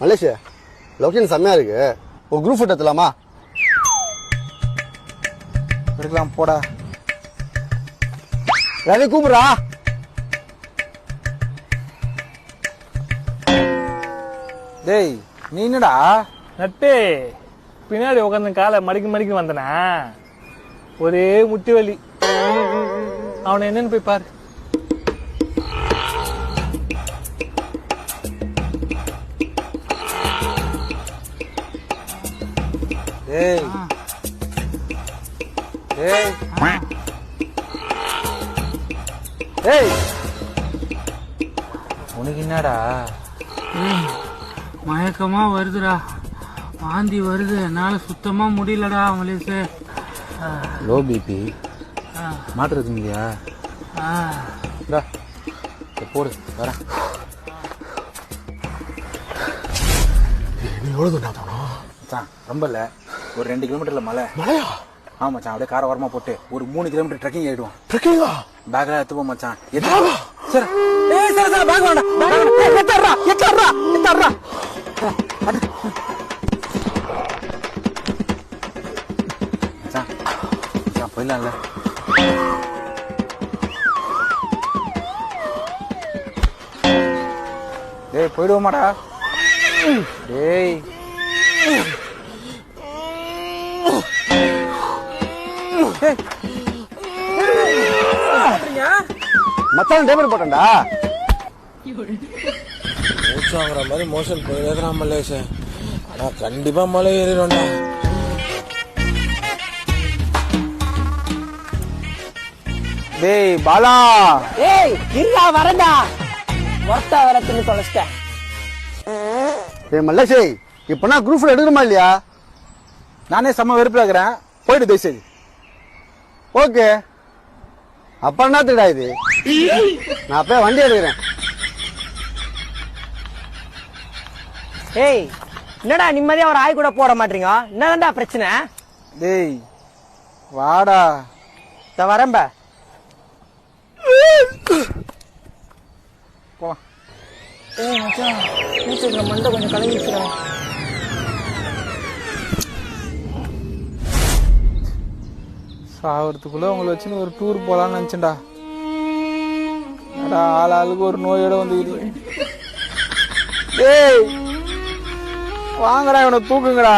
மலேஷ் location செம்மையா இருக்கு. ஒரு குரூப் ஃபோட்டோ எடுத்துலாமா? எடுக்கலாம் போடா. ரவி கூப்பிடுறா. டேய் நீ என்னடா நட்டு பின்னாடி உட்காந்து காலை மடிக்க வந்தனா ஒரே முட்டி வலி. அவனை என்னன்னு போய் பாரு. டேய் டேய் டேய் உனக்கு என்னடா? மயக்கமா வருதுடா, வாந்தி வருது, என்னால சுத்தமா முடியலடா மலேஷ். லோ பிபி மாட்டுறது இல்லையா? போடு வரேன். ரொம்ப இல்ல, ஒரு 2 கிலோமீட்டர்ல மலையா? ஆமா மச்சான், அப்படியே கார வரமா போட்டு ஒரு 3 கிலோமீட்டர் ட்ரெக்கிங் ஆயிடுவோம். ட்ரெக்கிங்கா? பேக்ல எடுத்து போ மச்சான். சரி பேக் வேண்டாம். மச்சான் போயிடலாம்ல. டேய் போயிடுவோமாடா? டேய் மச்சான் டேபிள் போட்டேன்டா. மூச்சு வாங்குற மாதிரி மோஷன் போயிடுறான் மலேஷ். ஆனா கண்டிப்பா மலை ஏறிடும்டா. டேய் பாலா. ஏய் இருடா வரடா. ஒர்த்தா வரதுன்னு தொலைச்சிட்டேன். ஏய் மலேஷ், இப்ப நான் குரூப் ஃபோட்டோ எடுக்கணுமா இல்லையா? நானே செம்ம வெறுப்புல இருக்கிறேன், போயிட்டு தயவுசெய்து. ஓகே, அப்ப என்னத்துடா இது? நான் அப்ப வண்டி எடுக்கிறேன். ஏய் என்னடா நிம்மதியா ஒரு ஆய் கூட போட மாட்டீங்க? என்னடா பிரச்சனை? டேய் வாடா. வரம்ப போலாம். ஏய் மச்சான், மூச்சுல மண்டை கொஞ்சம் கலங்கிடுச்சுடா. சாவறதுக்குள்ள உங்களை வச்சுன்னு ஒரு டூர் போலான்னு நினைச்சேன்டா. ஆளுக்கு ஒரு நோயோட வந்து டேய் வாங்கடா, இவனை தூக்குங்கடா.